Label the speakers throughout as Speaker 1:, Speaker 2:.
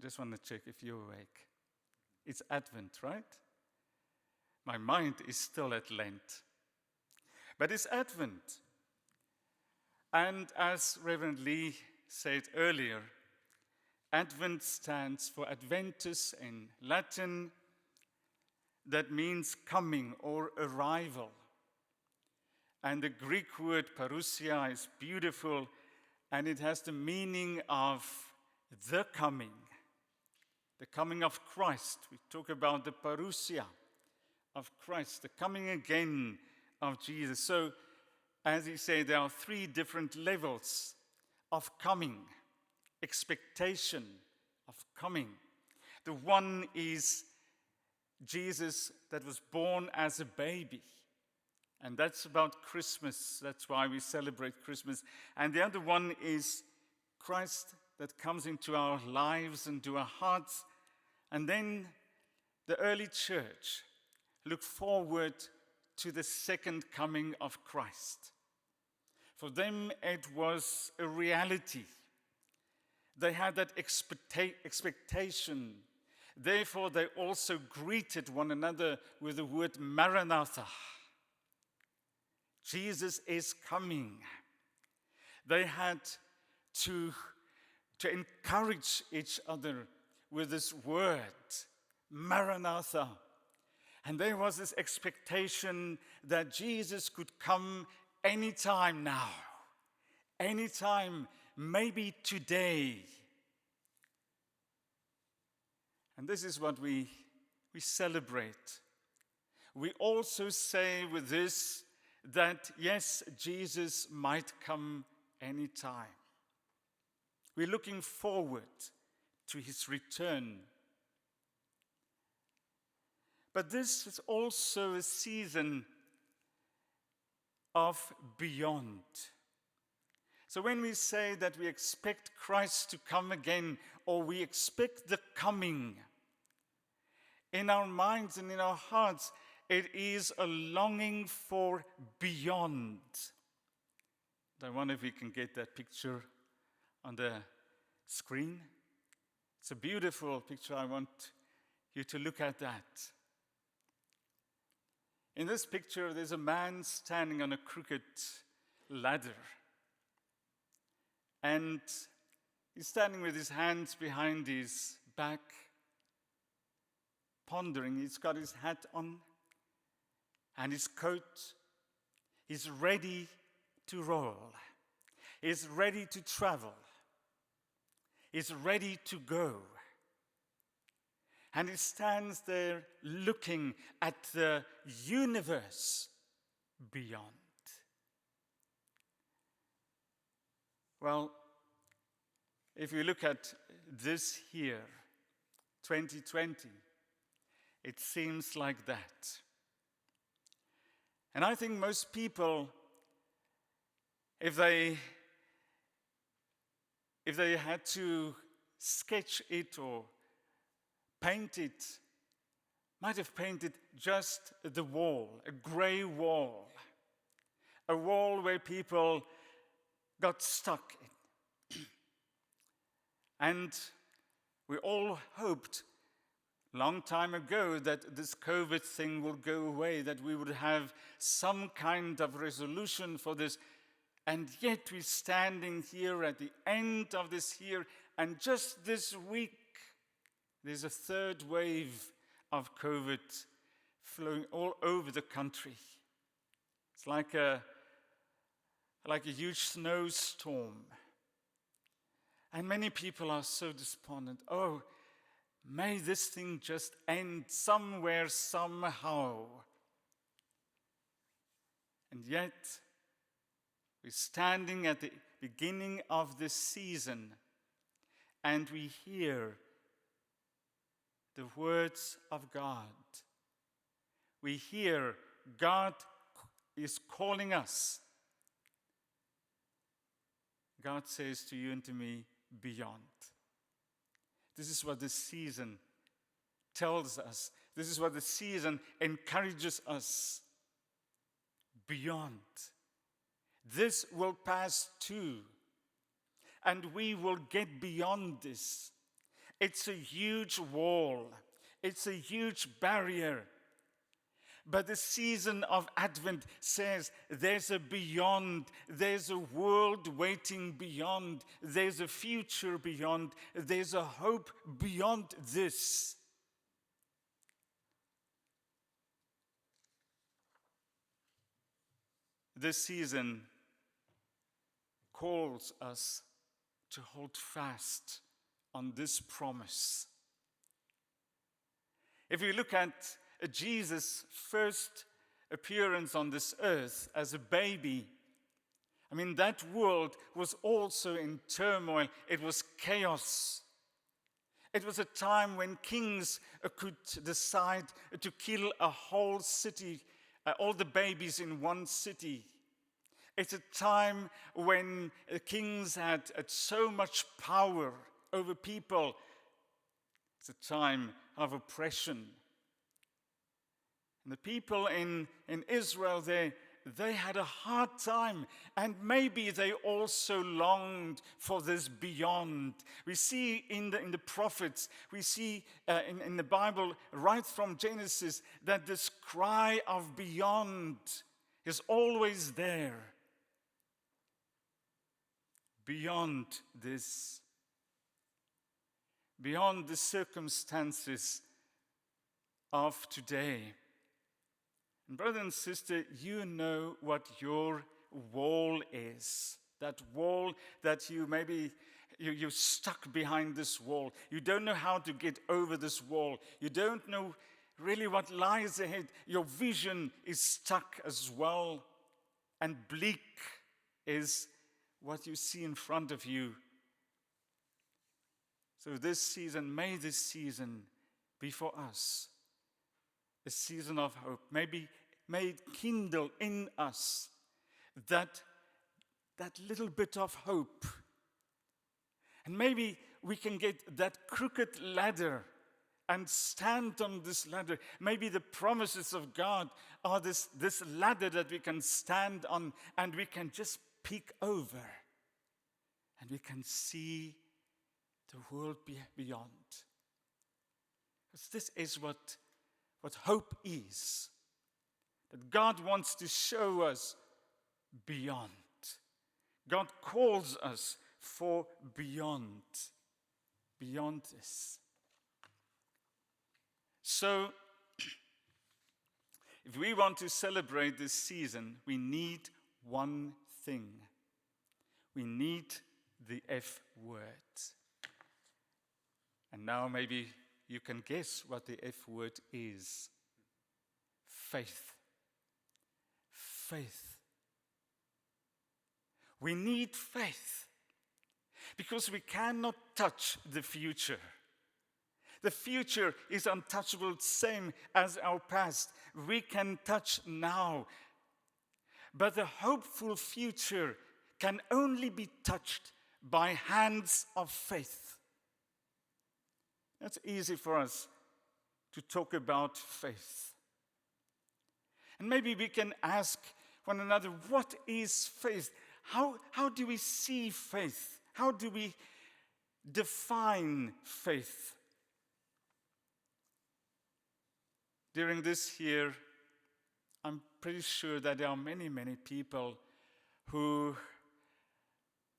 Speaker 1: Just want to check if you're awake. It's Advent, right? My mind is still at Lent. But it's Advent. And as Reverend Lee said earlier, Advent stands for Adventus in Latin. That means coming or arrival. And the Greek word parousia is beautiful, and it has the meaning of the coming of Christ. We talk about the parousia of Christ, the coming again of Jesus. So, as he said, there are three different levels of coming, expectation of coming. The one is Jesus that was born as a baby. And that's about Christmas. That's why we celebrate Christmas. And the other one is Christ that comes into our lives and to our hearts. And then the early church looked forward to the second coming of Christ. For them, it was a reality. They had that expectation. Therefore, they also greeted one another with the word Maranatha. Jesus is coming. They had to encourage each other with this word, Maranatha. And there was this expectation that Jesus could come anytime now, anytime, maybe today. And this is what we celebrate. We also say with this that, yes, Jesus might come anytime. We're looking forward to his return. But this is also a season of beyond. So when we say that we expect Christ to come again, or we expect the coming, in our minds and in our hearts, it is a longing for beyond. I wonder if we can get that picture on the screen. It's a beautiful picture. I want you to look at that. In this picture, there's a man standing on a crooked ladder. And he's standing with his hands behind his back, pondering. He's got his hat on and his coat. He's ready to roll. He's ready to travel. He's ready to go. And he stands there looking at the universe beyond. Well, if you look at this year, 2020, it seems like that. And I think most people, if they had to sketch it or paint it, might have painted just the wall, a gray wall, a wall where people got stuck in. And we all hoped long time ago that this COVID thing will go away, that we would have some kind of resolution for this. And yet we're standing here at the end of this year, and just this week, there's a third wave of COVID flowing all over the country. It's like a huge snowstorm. And many people are so despondent. Oh, may this thing just end somewhere, somehow. And yet, we're standing at the beginning of this season, and we hear the words of God. We hear God is calling us. God says to you and to me, beyond. This is what the season tells us. This is what the season encourages us. Beyond. This will pass too. And we will get beyond this. It's a huge wall. It's a huge barrier. But the season of Advent says there's a beyond, there's a world waiting beyond, there's a future beyond, there's a hope beyond this. This season calls us to hold fast on this promise. If we look at Jesus' first appearance on this earth as a baby, I mean, that world was also in turmoil. It was chaos. It was a time when kings could decide to kill a whole city, all the babies in one city. It's a time when kings had so much power over people. It's a time of oppression. And the people in Israel, they had a hard time, and maybe they also longed for this beyond. We see in the prophets, we see in the Bible, right from Genesis, that this cry of beyond is always there. Beyond this, beyond the circumstances of today. And brother and sister, you know what your wall is. That wall that you maybe, you're stuck behind this wall. You don't know how to get over this wall. You don't know really what lies ahead. Your vision is stuck as well. And bleak is what you see in front of you. So this season, may this season be for us a season of hope. May it kindle in us that little bit of hope. And maybe we can get that crooked ladder and stand on this ladder. Maybe the promises of God are this ladder that we can stand on, and we can just peek over and we can see the world beyond. Because this is what hope is. That God wants to show us beyond. God calls us for beyond this. So, if we want to celebrate this season, we need one thing. We need the F word. And now maybe you can guess what the F word is. Faith. Faith. We need faith because we cannot touch the future. The future is untouchable, same as our past. We can touch now. But the hopeful future can only be touched by hands of faith. That's easy for us to talk about faith. And maybe we can ask one another, what is faith? How do we see faith? How do we define faith? During this year, I'm pretty sure that there are many, many people who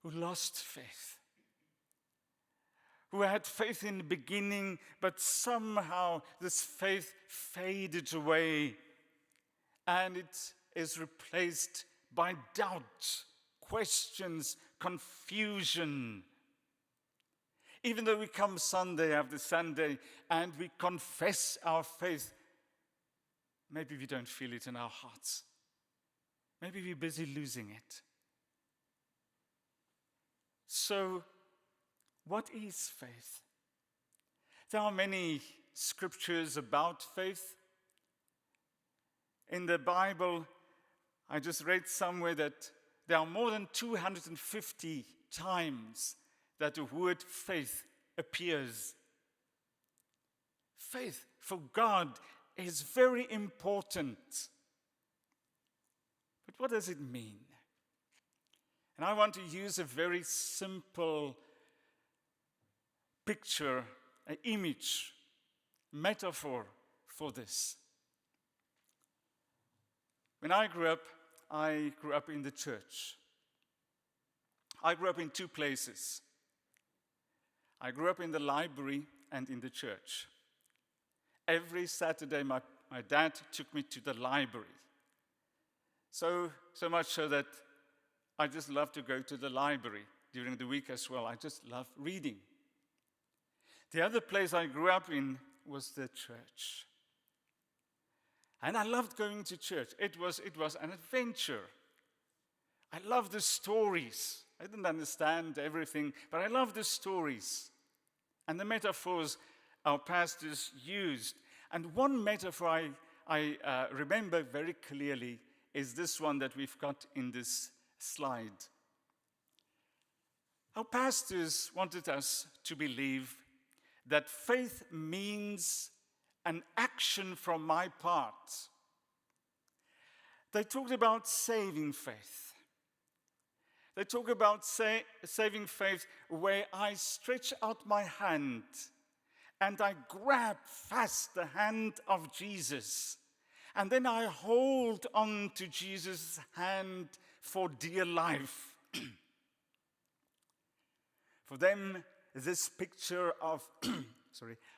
Speaker 1: lost faith. Who had faith in the beginning, but somehow this faith faded away. And it is replaced by doubt, questions, confusion. Even though we come Sunday after Sunday and we confess our faith, maybe we don't feel it in our hearts. Maybe we're busy losing it. So, what is faith? There are many scriptures about faith. In the Bible, I just read somewhere that there are more than 250 times that the word faith appears. Faith for God is very important. But what does it mean? And I want to use a very simple picture an image, metaphor for this. When I grew up in the church. I grew up in two places. I grew up in the library and in the church. Every Saturday, my dad took me to the library. So much so that I just love to go to the library during the week as well. I just love reading. The other place I grew up in was the church. And I loved going to church. It was an adventure. I loved the stories. I didn't understand everything, but I loved the stories and the metaphors our pastors used. And one metaphor I remember very clearly is this one that we've got in this slide. Our pastors wanted us to believe that faith means an action from my part. They talked about saving faith. They talk about saving faith where I stretch out my hand and I grab fast the hand of Jesus. And then I hold on to Jesus' hand for dear life. For them, this picture of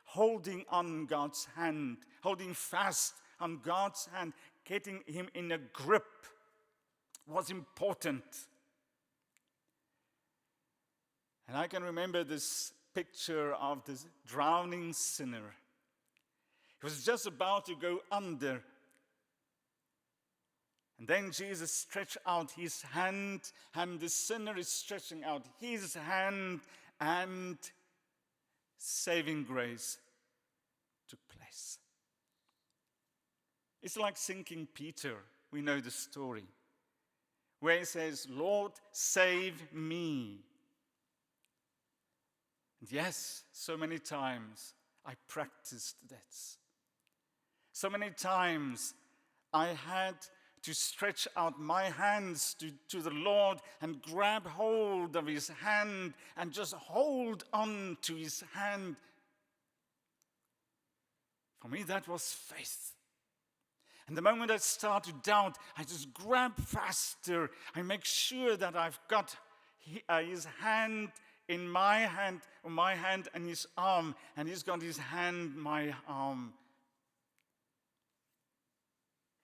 Speaker 1: holding on God's hand, holding fast on God's hand, getting him in a grip was important. And I can remember this picture of this drowning sinner. He was just about to go under. And then Jesus stretched out his hand, and the sinner is stretching out his hand, and saving grace took place. It's like sinking Peter. We know the story, where he says, "Lord, save me." And yes, so many times I practiced that. So many times I had to stretch out my hands to the Lord and grab hold of his hand and just hold on to his hand. For me, that was faith. And the moment I start to doubt, I just grab faster. I make sure that I've got his hand in my hand, or my hand and his arm, and he's got his hand, my arm.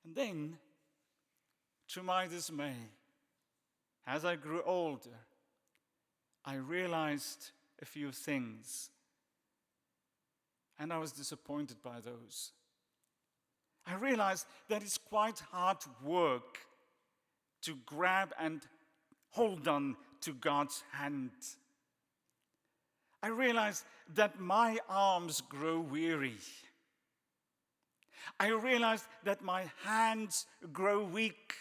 Speaker 1: And then, to my dismay, as I grew older, I realized a few things, and I was disappointed by those. I realized that it's quite hard work to grab and hold on to God's hand. I realized that my arms grow weary. I realized that my hands grow weak.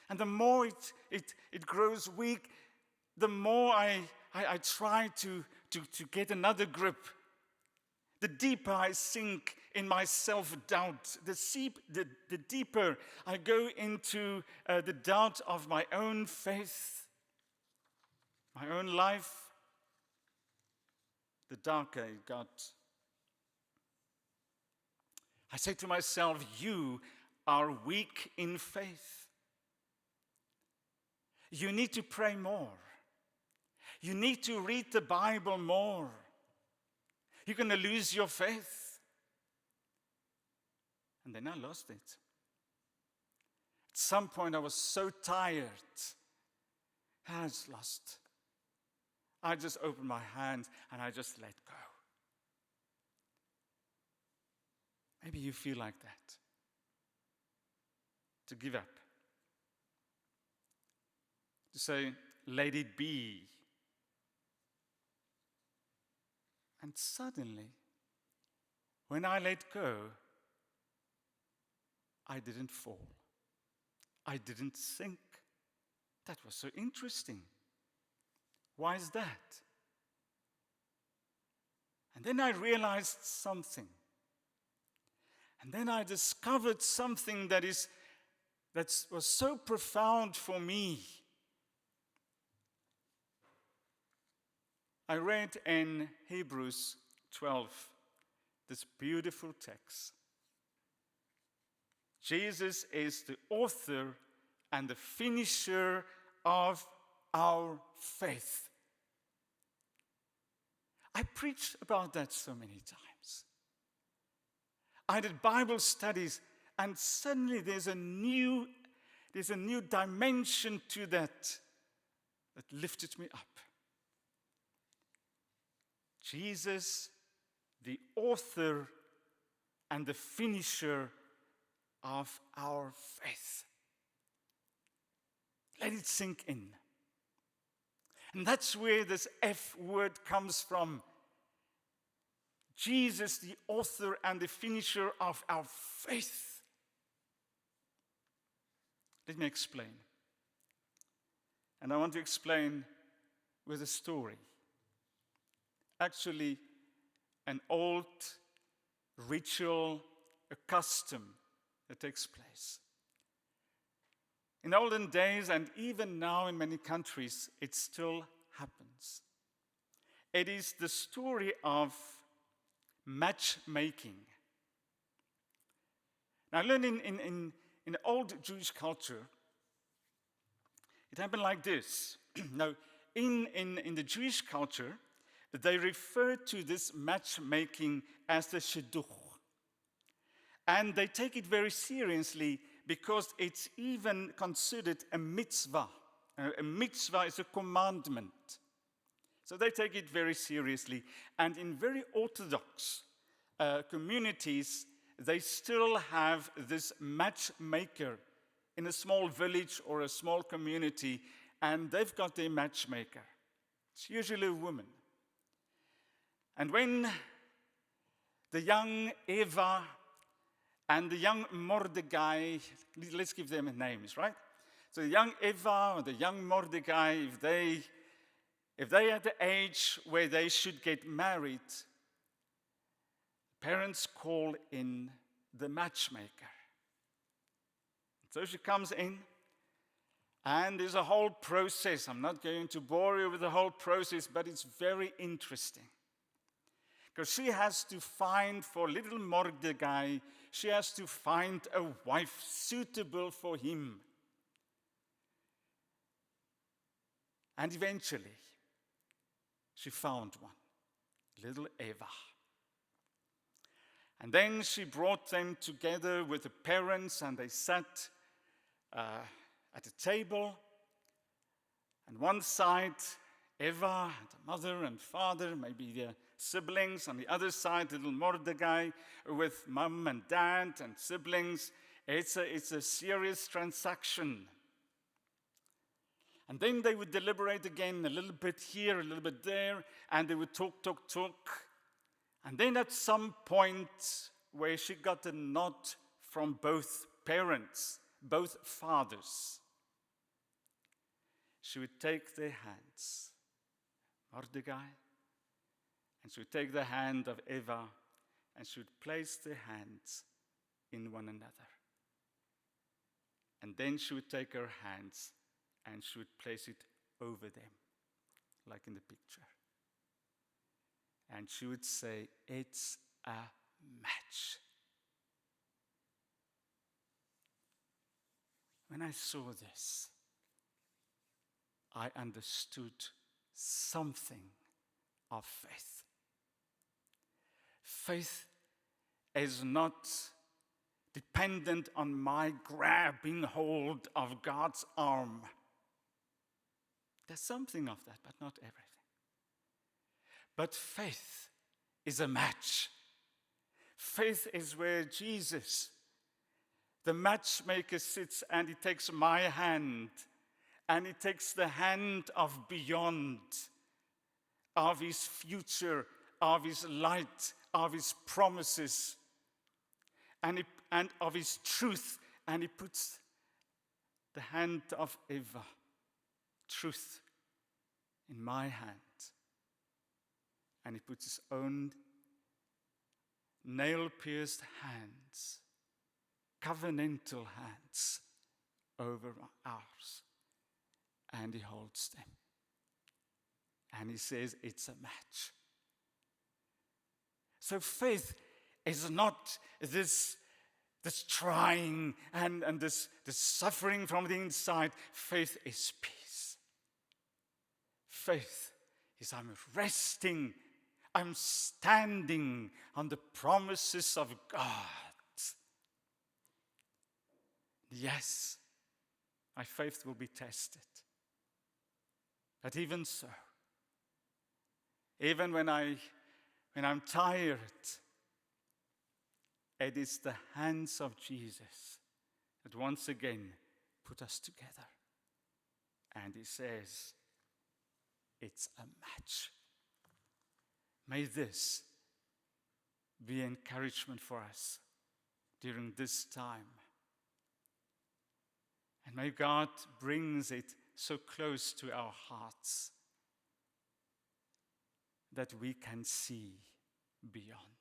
Speaker 1: And the more it grows weak, the more I try to get another grip. The deeper I sink in my self-doubt, the deeper I go into the doubt of my own faith, my own life, the darker it got. I say to myself, you are weak in faith. You need to pray more. You need to read the Bible more. You're going to lose your faith. And then I lost it. At some point I was so tired. I was lost. I just opened my hands and I just let go. Maybe you feel like that. To give up. To say, let it be. And suddenly, when I let go, I didn't fall. I didn't sink. That was so interesting. Why is that? And then I realized something. And then I discovered something that was so profound for me. I read in Hebrews 12 this beautiful text. Jesus is the author and the finisher of our faith. I preached about that so many times. I did Bible studies, and suddenly there's a new dimension to that lifted me up. Jesus, the author and the finisher of our faith. Let it sink in. And that's where this F word comes from. Jesus, the author and the finisher of our faith. Let me explain. And I want to explain with a story. Actually, an old ritual, a custom that takes place. In olden days, and even now in many countries, it still happens. It is the story of matchmaking. Now, I learned in the old Jewish culture, it happened like this. Now, in the Jewish culture, they refer to this matchmaking as the shidduch. And they take it very seriously because it's even considered a mitzvah. A mitzvah is a commandment. So they take it very seriously. And in very orthodox communities, they still have this matchmaker in a small village or a small community, and they've got their matchmaker. It's usually a woman. And when the young Eva and the young Mordecai, let's give them names, right? So the young Eva or the young Mordecai, if they are at the age where they should get married, parents call in the matchmaker. So she comes in, and there's a whole process. I'm not going to bore you with the whole process, but it's very interesting. Because she has to find for little Mordecai, she has to find a wife suitable for him. And eventually, she found one, little Eva. And then she brought them together with the parents, and they sat at a table. And one side, Eva, the mother and father, maybe the siblings. On the other side, little Mordecai with mom and dad and siblings. It's a serious transaction. And then they would deliberate again, a little bit here, a little bit there, and they would talk. And then at some point where she got a nod from both parents, both fathers, she would take their hands, Mordecai, and she would take the hand of Eva, and she would place their hands in one another. And then she would take her hands and she would place it over them, like in the picture. And she would say, "It's a match." When I saw this, I understood something of faith. Faith is not dependent on my grabbing hold of God's arm. There's something of that, but not everything. But faith is a match. Faith is where Jesus, the matchmaker, sits, and he takes my hand, and he takes the hand of beyond, of his future, of his light, of his promises, and of his truth, and he puts the hand of Eva, truth, in my hand. And he puts his own nail-pierced hands, covenantal hands, over ours. And he holds them. And he says it's a match. So faith is not this trying and this suffering from the inside. Faith is peace. Faith is I'm resting, I'm standing on the promises of God. Yes, my faith will be tested. But even so, even when I'm tired, it is the hands of Jesus that once again put us together. And he says, it's a match. May this be encouragement for us during this time. And may God brings it so close to our hearts that we can see beyond.